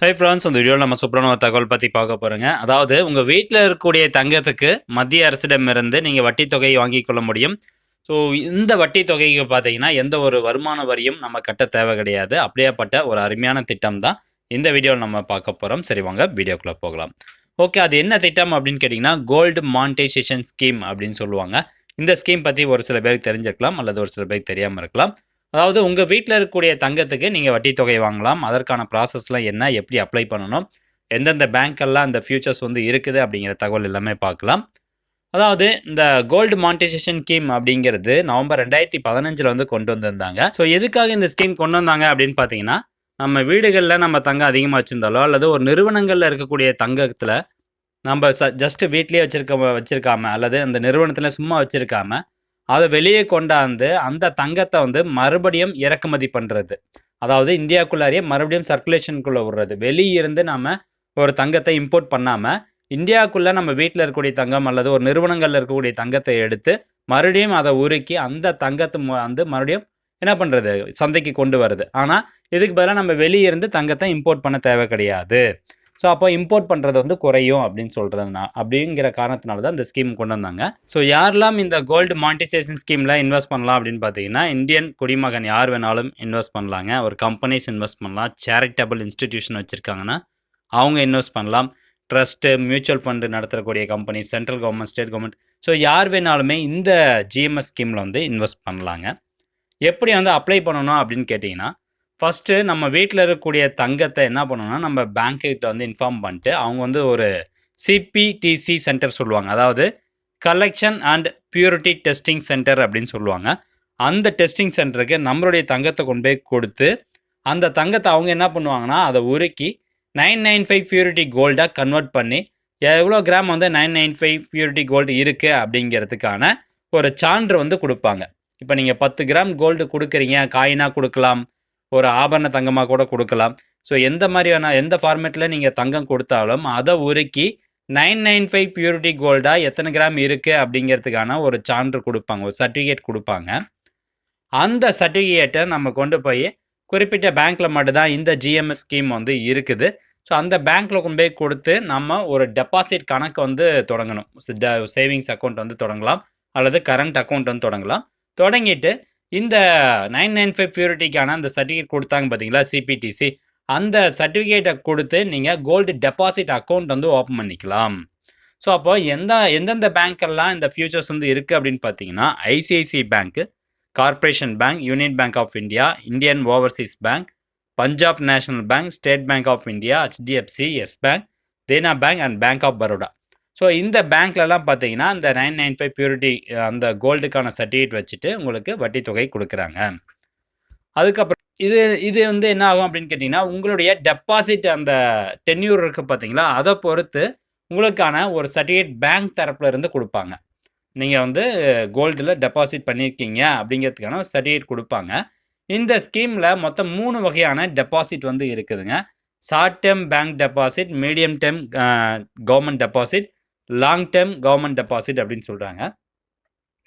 Hi friends, இந்த வீடியோவில் நம்ம சூப்பரான ஒரு தகவல் பற்றி பார்க்க போகிறோங்க. அதாவது உங்கள் வீட்டில் இருக்கக்கூடிய தங்கத்துக்கு மத்திய அரசிடமிருந்து நீங்கள் வட்டி தொகையை வாங்கிக் கொள்ள முடியும். ஸோ இந்த வட்டி தொகைக்கு பார்த்தீங்கன்னா எந்த ஒரு வருமான வரியும் நம்ம கட்ட தேவை கிடையாது. அப்படியேப்பட்ட ஒரு அருமையான திட்டம் தான் இந்த வீடியோவில் நம்ம பார்க்க போகிறோம். சரி, வாங்க வீடியோக்குள்ளே போகலாம். ஓகே, அது என்ன திட்டம் அப்படின்னு கேட்டிங்கன்னா கோல்டு மானிட்டைசேஷன் ஸ்கீம் அப்படின்னு சொல்லுவாங்க. இந்த ஸ்கீம் பற்றி ஒரு சில பேருக்கு தெரிஞ்சிருக்கலாம், அல்லது ஒரு சில பேருக்கு தெரியாமல் இருக்கலாம். அதாவது உங்கள் வீட்டில் இருக்கக்கூடிய தங்கத்துக்கு நீங்கள் வட்டி தொகை வாங்கலாம். அதற்கான ப்ராசஸ்லாம் என்ன, எப்படி அப்ளை பண்ணணும், எந்தெந்த பேங்க்கெல்லாம் அந்த ஃபியூச்சர்ஸ் வந்து இருக்குது அப்படிங்கிற தகவல் எல்லாமே பார்க்கலாம். அதாவது இந்த கோல்டு மானிட்டைசேஷன் ஸ்கீம் அப்படிங்கிறது நவம்பர் 2015 வந்து கொண்டு வந்திருந்தாங்க. ஸோ எதுக்காக இந்த ஸ்கீம் கொண்டு வந்தாங்க அப்படின்னு பார்த்தீங்கன்னா, நம்ம வீடுகளில் நம்ம தங்கம் அதிகமாக வச்சுருந்தாலோ அல்லது ஒரு நிறுவனங்களில் இருக்கக்கூடிய தங்கத்தில் நம்ம ஜஸ்ட் வீட்லேயே வச்சுருக்காம அல்லது அந்த நிறுவனத்தில் சும்மா வச்சுருக்காம அத வெளியே கொண்டாந்து, அந்த தங்கத்த வந்து மறுபடியும் இறக்குமதி பண்றது. அதாவது இந்தியாக்குள்ளாரையே மறுபடியும் சர்க்குலேஷனுக்குள்ள விடுறது. வெளியிருந்து நாம ஒரு தங்கத்த இம்போர்ட் பண்ணாம, இந்தியாக்குள்ள நம்ம வீட்ல இருக்கக்கூடிய தங்கம் அல்லது ஒரு நிறுவனங்கள்ல இருக்கக்கூடிய தங்கத்த எடுத்து, மறுபடியும் அத உருக்கி, அந்த தங்கத்த வந்து மறுபடியும் என்ன பண்றது? சந்தைக்கு கொண்டு வருது. ஆனா, இதுக்கு பதிலா நம்ம வெளிய இருந்து தங்கத்த இம்போர்ட் பண்ண தேவை கிடையாது. ஸோ, அப்போ இம்போர்ட் பண்ணுறது வந்து குறையும் அப்படிங்கிற காரணத்தினால தான் இந்த ஸ்கீம் கொண்டு வந்தாங்க. ஸோ, யாரெல்லாம் இந்த கோல்டு மானிட்டைசேஷன் ஸ்கீமில் இன்வெஸ்ட் பண்ணலாம் அப்படின்னு பார்த்தீங்கன்னா, இந்தியன் குடிமகன் யார் வேணாலும் இன்வெஸ்ட் பண்ணலாங்க. ஒரு கம்பெனிஸ் இன்வெஸ்ட் பண்ணலாம். சேரிட்டபிள் இன்ஸ்டிடியூஷன் வச்சுருக்காங்கன்னா அவங்க இன்வெஸ்ட் பண்ணலாம். ட்ரஸ்ட்டு, மியூச்சுவல் ஃபண்டு நடத்தக்கூடிய company, central government, state government, so யார் வேணாலுமே இந்த ஜிஎம்எஸ் ஸ்கீமில் வந்து இன்வெஸ்ட் பண்ணலாங்க. எப்படி வந்து அப்ளை பண்ணணும் அப்படின்னு கேட்டிங்கன்னா, ஃபஸ்ட்டு நம்ம வீட்டில் இருக்கக்கூடிய தங்கத்தை என்ன பண்ணணும்னா, நம்ம பேங்க்கிட்ட வந்து இன்ஃபார்ம் பண்ணிட்டு, அவங்க வந்து ஒரு சிபிடிசி சென்டர் சொல்லுவாங்க. அதாவது collection and purity testing centre அப்படின்னு சொல்லுவாங்க. அந்த டெஸ்டிங் சென்டருக்கு நம்மளுடைய தங்கத்தை கொண்டு போய் கொடுத்து, அந்த தங்கத்தை அவங்க என்ன பண்ணுவாங்கன்னா, அதை உருக்கி 995 பியூரிட்டி கோல்டாக கன்வெர்ட் பண்ணி, எவ்வளோ கிராம் வந்து 995 பியூரிட்டி கோல்டு இருக்குது அப்படிங்கிறதுக்கான ஒரு சான்று வந்து கொடுப்பாங்க. இப்போ நீங்கள் 10 கிராம் கோல்டு கொடுக்குறீங்க, காயினாக கொடுக்கலாம், ஒரு ஆபரண தங்கமாக கூட கொடுக்கலாம். ஸோ எந்த மாதிரியான எந்த ஃபார்மேட்டில் நீங்கள் தங்கம் கொடுத்தாலும் அதை உருக்கி 995 பியூரிட்டி கோல்டாக எத்தனை கிராம் இருக்குது அப்படிங்கிறதுக்கான ஒரு சான்று கொடுப்பாங்க, ஒரு சர்டிஃபிகேட் கொடுப்பாங்க. அந்த சர்டிஃபிகேட்டை நம்ம கொண்டு போய் குறிப்பிட்ட பேங்க்கில் மட்டும்தான் இந்த ஜிஎம்எஸ் ஸ்கீம் வந்து இருக்குது. ஸோ அந்த பேங்க்கில் கொண்டு போய் கொடுத்து நம்ம ஒரு டெபாசிட் கணக்கு வந்து தொடங்கணும். சேவிங்ஸ் அக்கௌண்ட் வந்து தொடங்கலாம், அல்லது கரண்ட் அக்கௌண்ட் வந்து தொடங்கலாம். தொடங்கிட்டு இந்த 995 பியூரிட்டிக்கான அந்த சர்டிஃபிகேட் கொடுத்தாங்க பார்த்தீங்களா, சிபிடிசி, அந்த சர்டிஃபிகேட்டை கொடுத்து நீங்கள் கோல்டு டெபாசிட் அக்கௌண்ட் வந்து ஓப்பன் பண்ணிக்கலாம். ஸோ அப்போ எந்தெந்த பேங்க்கெல்லாம் இந்த ஃபியூச்சர்ஸ் வந்து இருக்குது அப்படின்னு பார்த்தீங்கன்னா, ICICI bank, Corporation Bank, Union Bank of India, Indian Overseas Bank, Punjab National Bank, State Bank of India, HDFC, Yes Bank, Dena Bank and Bank of Baroda. So இந்த பேங்க்லலாம் பார்த்தீங்கன்னா இந்த 995 பியூரிட்டி அந்த கோல்டுக்கான சர்டிஃபிகேட் வச்சுட்டு உங்களுக்கு வட்டி தொகை கொடுக்குறாங்க. அதுக்கப்புறம் இது வந்து என்ன ஆகும் அப்படின்னு கேட்டிங்கன்னா, உங்களுடைய டெபாசிட் அந்த டென்யூர் இருக்குது பார்த்தீங்களா, அதை பொறுத்து உங்களுக்கான ஒரு சர்டிஃபிகேட் பேங்க் தரப்புல இருந்து கொடுப்பாங்க. நீங்கள் வந்து கோல்டில் டெபாசிட் பண்ணியிருக்கீங்க அப்படிங்கிறதுக்கான ஒரு சர்டிஃபிகேட் கொடுப்பாங்க. இந்த ஸ்கீமில் மொத்தம் 3 வகையான டெபாசிட் வந்து இருக்குதுங்க. Short term bank deposit, medium term government deposit, long term government deposit அப்படின்னு சொல்கிறாங்க.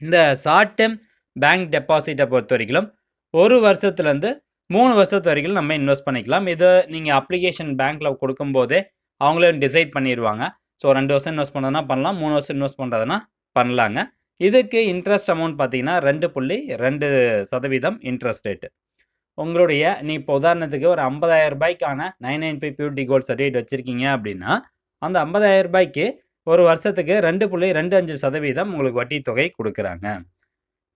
இந்த ஷார்ட் டேர்ம் பேங்க் டெபாசிட்டை பொறுத்த வரைக்கும் 1 வருஷத்துலேருந்து 3 வருஷத்து வரைக்கும் நம்ம இன்வெஸ்ட் பண்ணிக்கலாம். இதை நீங்கள் அப்ளிகேஷன் பேங்க்கில் கொடுக்கும்போதே அவங்களே டிசைட் பண்ணிடுவாங்க. ஸோ 2 வருஷம் இன்வெஸ்ட் பண்ணுறதுனா பண்ணலாம், 3 வருஷம் இன்வெஸ்ட் பண்ணுறதுனா பண்ணலாங்க. இதுக்கு இன்ட்ரெஸ்ட் அமௌண்ட் பார்த்தீங்கன்னா 2.2% இன்ட்ரெஸ்ட் ரேட்டு. உங்களுடைய இப்போ உதாரணத்துக்கு ஒரு 50,000 ரூபாய்க்கான 995 பியூரிட்டி கோல்டு சர்டிஃபிகேட் வச்சுருக்கீங்க அப்படின்னா, அந்த 50,000 ரூபாய்க்கு ஒரு வருஷத்துக்கு 2.25% உங்களுக்கு வட்டி தொகை கொடுக்குறாங்க.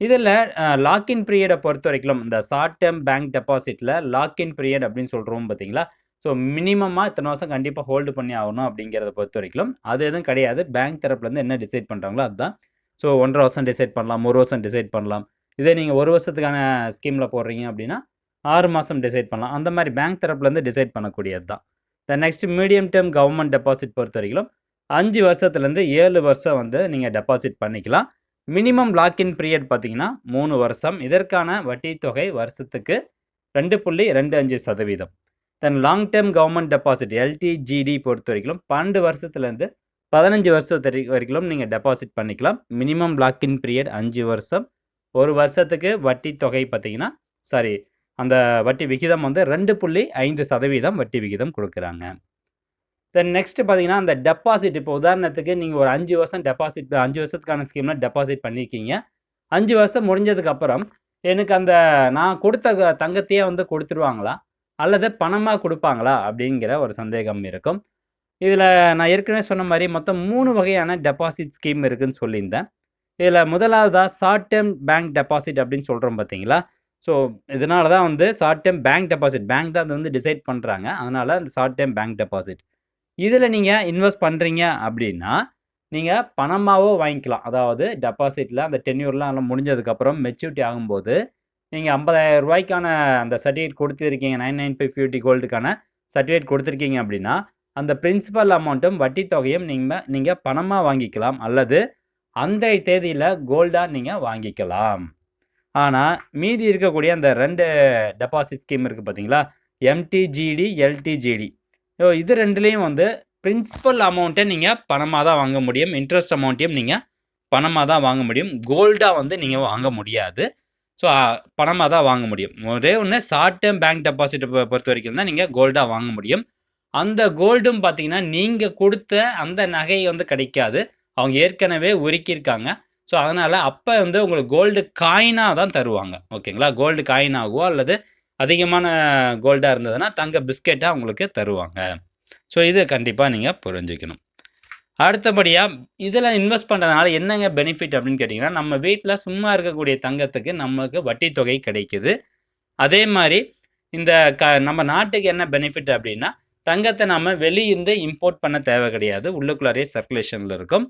இதில் லாக்இன் பீரியடை பொறுத்த வரைக்கும் இந்த ஷார்ட் டேர்ம் பேங்க் டெபாசிட்டில் லாக்இன் பீரியட் அப்படின்னு சொல்கிறோம் பார்த்தீங்களா, ஸோ மினிமமாக இத்தனை வருஷம் கண்டிப்பாக ஹோல்டு பண்ணி ஆகணும் அப்படிங்கிறத பொறுத்த வரைக்கும் அது எதுவும் கிடையாது. பேங்க் தரப்புலேருந்து என்ன டிசைட் பண்ணுறாங்களோ அதுதான். ஸோ 1.5 வருஷம் டிசைட் பண்ணலாம், 1 வருஷம் டிசைட் பண்ணலாம். இதே நீங்கள் 1 வருஷத்துக்கான ஸ்கீமில் போடுறீங்க அப்படின்னா 6 மாதம் டிசைட் பண்ணலாம். அந்த மாதிரி பேங்க் தரப்புலேருந்து டிசைட் பண்ணக்கூடியது தான். Next medium term government deposit பொறுத்த வரைக்கும் 5 வருஷத்துலேருந்து 7 வருஷம் வந்து நீங்கள் டெபாசிட் பண்ணிக்கலாம். மினிமம் லாக்இன் பீரியட் பார்த்தீங்கன்னா 3 வருஷம். இதற்கான வட்டி தொகை வருஷத்துக்கு 2.25%. லாங் டேர்ம் கவர்மெண்ட் டெபாசிட் எல்டிஜிடி பொறுத்த வரைக்கும் 12 வருஷத்துலேருந்து 15 வருஷம் வரைக்கும் நீங்கள் டெபாசிட் பண்ணிக்கலாம். மினிமம் லாக்இன் பீரியட் 5 வருஷம். 1 வருஷத்துக்கு வட்டி தொகை பார்த்தீங்கன்னா அந்த வட்டி விகிதம் வந்து 2.5% வட்டி விகிதம் குடுக்குறாங்க. தென் நெக்ஸ்ட் பார்த்தீங்கன்னா, அந்த டெபாசிட் இப்போ உதாரணத்துக்கு நீங்க ஒரு 5 வருஷம் 5 வருஷத்துக்கான ஸ்கீம்ல டெபாசிட் பண்ணியிருக்கீங்க. 5 வருஷம் முடிஞ்சதுக்கப்புறம், எனக்கு அந்த நான் குடுத்த தங்கத்தையே வந்து குடுத்துருவாங்களா? அல்லது பணமா குடுப்பாங்களா? அப்படிங்கிற ஒரு சந்தேகம் இருக்கும். இதில நான் ஏற்கனவே சொன்ன மாரி மொத்தம் 3 வகையான டெபாசிட் ஸ்கீம் இருக்குன்னு சொல்லியிருந்தேன். இதில முதலாவதா ஷார்ட் டெர்ம் பேங்க் டெபாசிட் அப்படின்னு சொல்றோம் பார்த்தீங்களா? ஸோ, இதனால தான் வந்து short term bank deposit bank தான் அத வந்து டிசைட் பண்றாங்க. அதனால அந்த ஷார்ட் டெர்ம் பேங்க் டெபாசிட். இதில நீங்க இன்வெஸ்ட் பண்றீங்க அப்படின்னா, நீங்க பணமாவோ வாங்கிக்கலாம். அதாவது டெபாசிட்ல அந்த டென்யூர்லாம் முடிஞ்சதுக்கப்புறம் மெச்சூரிட்டி ஆகும்போது, நீங்க ரூ. 50,000க்கான அந்த சர்டிஃபிகேட் குடுத்துருக்கீங்க. 995 பியூரிட்டி கோல்டுக்கான சர்டிஃபிகேட் குடுத்துருக்கீங்க அப்படின்னா, அந்த பிரின்சிபல் அமௌண்ட்டும் வட்டி தொகையும் நீங்க பணமா வாங்கிக்கலாம். அல்லது அன்றைய தேதியில கோல்டா நீங்க வாங்கிக்கலாம். ஆனா, மீதி இருக்கக்கூடிய அந்த 2 டெபாசிட் ஸ்கீம் இருக்கு பார்த்தீங்களா? எம்டிஜிடி, எல்டிஜிடி. இது 2லயும் வந்து பிரின்சிபல் அமௌண்ட்ட நீங்க பணமா தான் வாங்க முடியும். இன்ட்ரெஸ்ட் அமௌண்ட்டையும் நீங்க பணமா தான் வாங்க முடியும். கோல்டா வந்து நீங்க வாங்க முடியாது. ஸோ, பணமா தான் வாங்க முடியும். ஒரே ஒண்ணு ஷார்ட் டெர்ம் பேங்க் டெபாசிட்ட பொறுத்தவரைக்கும் தான் நீங்க கோல்டா வாங்க முடியும். அந்த கோல்டும் பார்த்தீங்கன்னா, நீங்க குடுத்த அந்த நகை வந்து கிடைக்காது. அவங்க ஏற்கனவே உருக்கியிருக்காங்க. ஸோ, அதனால அப்ப வந்து உங்களுக்கு கோல்டு காயினா தான் தருவாங்க. ஓகேங்களா? கோல்டு காயினாகவோ அல்லது அதிகமான கோல்டா இருந்ததுன்னா, தங்க பிஸ்கெட்டா உங்களுக்கு தருவாங்க. ஸோ, இத கண்டிப்பா நீங்க புரிஞ்சுக்கணும். அடுத்தபடியா, இதில இன்வெஸ்ட் பண்றதுனால என்னங்க பெனிஃபிட் அப்படின்னு கேட்டீங்கன்னா, நம்ம வீட்ல சும்மா இருக்கக்கூடிய தங்கத்துக்கு நமக்கு வட்டி தொகை கிடைக்குது. அதே மாரி இந்த நம்ம நாட்டுக்கு என்ன பெனிஃபிட் அப்படின்னா, தங்கத்த நாம வெளியிருந்து இம்போர்ட் பண்ண தேவை கிடையாது. உள்ளுக்குள்ளாரயே சர்க்குலேஷன்ல இருக்கும்.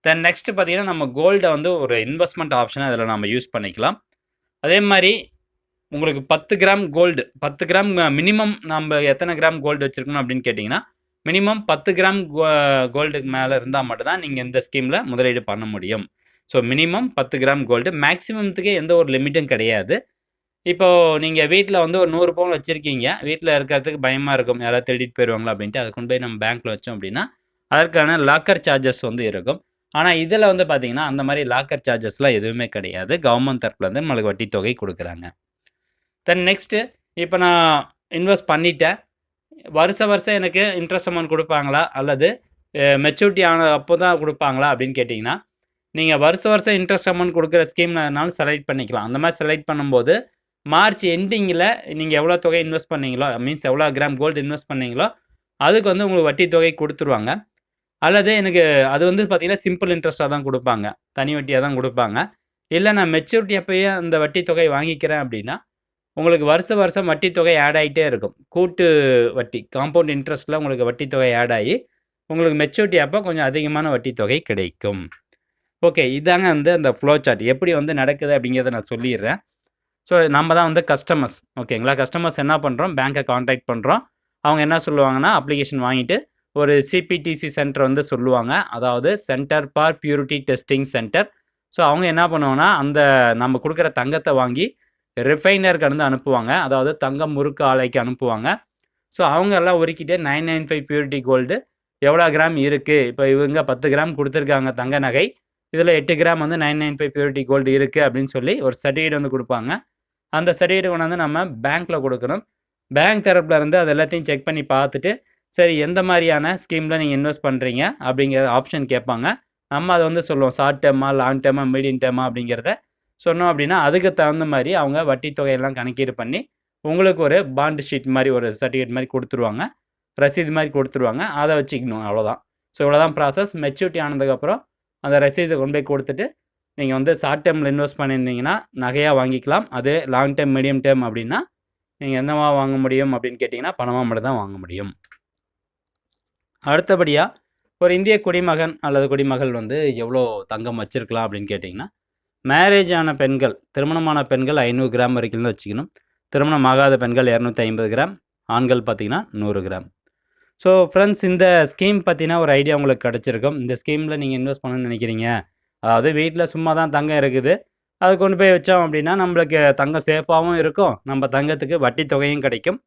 தென் நெக்ஸ்ட் பார்த்தீங்கன்னா, நம்ம கோல்ட வந்து ஒரு இன்வெஸ்ட்மென்ட் ஆப்ஷனா அதில நம்ம யூஸ் பண்ணிக்கலாம். அதே மாரி உங்களுக்கு 10 கிராம் கோல்டு 10 கிராம் மினிமம் நம்ப எத்தன கிராம் கோல்டு வச்சிருக்கணும் அப்படின்னு கேட்டீங்கன்னா, மினிமம் 10 கிராம் கோல்டுக்கு மேல இருந்தா மட்டும் தான் நீங்க இந்த ஸ்கீம்ல முதலீடு பண்ண முடியும். So minimum 10 gram gold. மேக்ஸிமம்த்துக்கு எந்த ஒரு லிமிட்டும் கிடையாது. இப்போ நீங்க வீட்ல வந்து ஒரு 100 பவுன் வச்சிருக்கீங்க. வீட்ல இருக்கிறதுக்கு பயமா இருக்கும். யாராவது திருடிட்டு போயிருவாங்களா அப்படின்ட்டு. அத கொண்டு போய் நம்ம பேங்க்ல வச்சோம் அப்படின்னா, அதற்கான லாக்கர் சார்ஜஸ் வந்து இருக்கும். ஆனா இதில வந்து பார்த்தீங்கன்னா, அந்த மாரி லாக்கர் சார்ஜஸ்லாம் எதுவுமே கிடையாது. கவர்ன்மெண்ட் தரப்புலருந்து நம்மளுக்கு வட்டி தொகை குடுக்குறாங்க. தென் நெக்ஸ்ட்டு இப்ப நான் இன்வெஸ்ட் பண்ணிட்டேன். வருஷம் வருஷம் எனக்கு இன்ட்ரெஸ்ட் அமௌண்ட் குடுப்பாங்களா? அல்லது மெச்சூரிட்டி ஆன அப்போ தான் குடுப்பாங்களா? அப்படின்னு கேட்டீங்கன்னா, நீங்க வருஷம் வருஷம் இன்ட்ரெஸ்ட் அமௌண்ட் குடுக்குற ஸ்கீம்னாலும் செலக்ட் பண்ணிக்கலாம். அந்த மாரி செலக்ட் பண்ணும்போது, மார்ச் எண்டிங்கில நீங்க எவ்வளோ தொகை இன்வெஸ்ட் பண்ணீங்களோ, மீன்ஸ் எவ்வளோ கிராம் கோல்டு இன்வெஸ்ட் பண்ணீங்களோ, அதுக்கு வந்து உங்களுக்கு வட்டி தொகை குடுத்துருவாங்க. அல்லது எனக்கு அது வந்து பார்த்தீங்கன்னா, சிம்பிள் இன்ட்ரெஸ்ட்டா தான் குடுப்பாங்க. தனி வட்டியா தான் குடுப்பாங்க. இல்ல நான் மெச்சூரிட்டி அப்பயே அந்த வட்டி தொகை வாங்கிக்கிறேன் அப்படின்னா, உங்களுக்கு வருஷம் வருஷம் வட்டி தொகை ஆட் ஆயிட்டே இருக்கும். கூட்டு வட்டி காம்பவுண்ட் இன்ட்ரெஸ்ட்ல உங்களுக்கு வட்டி தொகை ஆட் ஆயி, உங்களுக்கு மெச்சூரிட்டி அப்ப கொஞ்சம் அதிகமான வட்டி தொகை கிடைக்கும். ஓகே. இதாங்க வந்து அந்த ஃப்ளோ சார்ட். எப்படி வந்து நடக்குது அப்படிங்கிறத நான் சொல்லிர்றேன். ஸோ நம்ம தான் வந்து கஸ்டமர்ஸ். ஓகேங்களா? கஸ்டமர்ஸ் என்ன பண்றோம், பேங்க்க கான்டாக்ட் பண்றோம். அவங்க என்ன சொல்லுவாங்கன்னா, அப்ளிகேஷன் வாங்கிட்டு ஒரு சிபிடிசி சென்டர் வந்து சொல்லுவாங்க. அதாவது centre for purity testing centre. So அவங்க என்ன பண்ணுவாங்கன்னா, அந்த நம்ம குடுக்குற தங்கத்த வாங்கி ரிஃபைனருக்கு வந்து அனுப்புவாங்க. அதாவது தங்கம் உருக்கு ஆலைக்கு அனுப்புவாங்க. ஸோ அவங்க எல்லாம் உருக்கிட்டு 995 பியூரிட்டி கோல்டு எவ்வளோ கிராம் இருக்கு. இப்ப இவங்க 10 கிராம் குடுத்துருக்காங்க தங்க நகை. இதில 8 கிராம் வந்து 995 பியூரிட்டி கோல்டு இருக்கு அப்படின்னு சொல்லி ஒரு சர்டிஃபிகேட் வந்து குடுப்பாங்க. அந்த சர்டிஃபிகேட்ட கொண்டாந்து நம்ம பேங்க்ல குடுக்கணும். பேங்க் தரப்புல இருந்து அது எல்லாத்தையும் செக் பண்ணி பார்த்துட்டு, சரி எந்த மாரியான ஸ்கீம்ல நீங்க இன்வெஸ்ட் பண்றீங்க அப்படிங்கிற ஆப்ஷன் கேட்பாங்க. நம்ம அத வந்து சொல்லுவோம். Short derma, long derma, medium derma அப்படிங்கிறத சொன்னோம் அப்படின்னா, அதுக்கு தகுந்த மாரி அவங்க வட்டி தொகையெல்லாம் கணக்கீடு பண்ணி, உங்களுக்கு ஒரு பாண்ட் ஷீட் மாரி ஒரு சர்டிஃபிகேட் மாரி குடுத்துருவாங்க. ரசீது மாரி குடுத்துருவாங்க. அத வச்சுக்கணும் அவ்வளோதான். ஸோ இவ்வளோதான் ப்ராசஸ். மெச்சூரிட்டி ஆனதுக்கப்புறம் அந்த ரசீத கொண்டு போய் குடுத்துட்டு, நீங்க வந்து ஷார்ட் டெர்ம்ல இன்வெஸ்ட் பண்ணியிருந்தீங்கன்னா, நகையா வாங்கிக்கலாம். அதே லாங் டெர்ம், மீடியம் டெர்ம் அப்படின்னா, நீங்க என்னவா வாங்க முடியும் அப்படின்னு கேட்டீங்கன்னா, பணமா மட்டும் தான் வாங்க முடியும். அடுத்தபடியா, ஒரு இந்திய குடிமகன் அல்லது குடிமகள் வந்து எவ்வளோ தங்கம் வச்சிருக்கலாம் அப்படின்னு கேட்டீங்கன்னா, மேரேஜ் ஆன பெண்கள், திருமணமான பெண்கள் 500 கிராம் வரைக்கும் தான் வச்சுக்கணும். திருமணம் ஆகாத பெண்கள் 250 கிராம், ஆண்கள் பார்த்தீங்கன்னா 100 கிராம். ஸோ ஃப்ரெண்ட்ஸ் இந்த ஸ்கீம் பத்தின ஒரு ஐடியா உங்களுக்கு கிடைச்சிருக்கும். இந்த ஸ்கீம்ல நீங்க இன்வெஸ்ட் பண்ணணும்னு நினைக்கிறீங்க. அதாவது வீட்ல சும்மா தான் தங்கம் இருக்குது. அத கொண்டு போய் வச்சோம் அப்படின்னா, நம்மளுக்கு தங்கம் சேஃபாவும் இருக்கும். நம்ம தங்கத்துக்கு வட்டி தொகையும் கிடைக்கும்.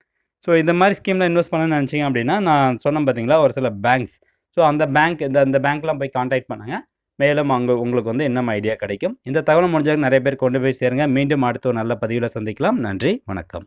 ஸோ இந்த மாரி ஸ்கீம்ல இன்வெஸ்ட் பண்ணணும்னு நினைச்சீங்க அப்படின்னா, நான் சொன்னேன் பார்த்தீங்களா, ஒரு சில பேங்க்ஸ். ஸோ அந்த பேங்க் இந்த பேங்க்லாம் போய் கான்டாக்ட் பண்ணுங்க. மேலும் அங்க உங்களுக்கு வந்து இன்னும் ஐடியா கிடைக்கும். இந்த தகவல் முடிஞ்ச அளவுக்கு நெறைய பேர் கொண்டு போய் சேருங்க. மீண்டும் அடுத்த ஒரு நல்ல பதிவில சந்திக்கலாம். நன்றி, வணக்கம்.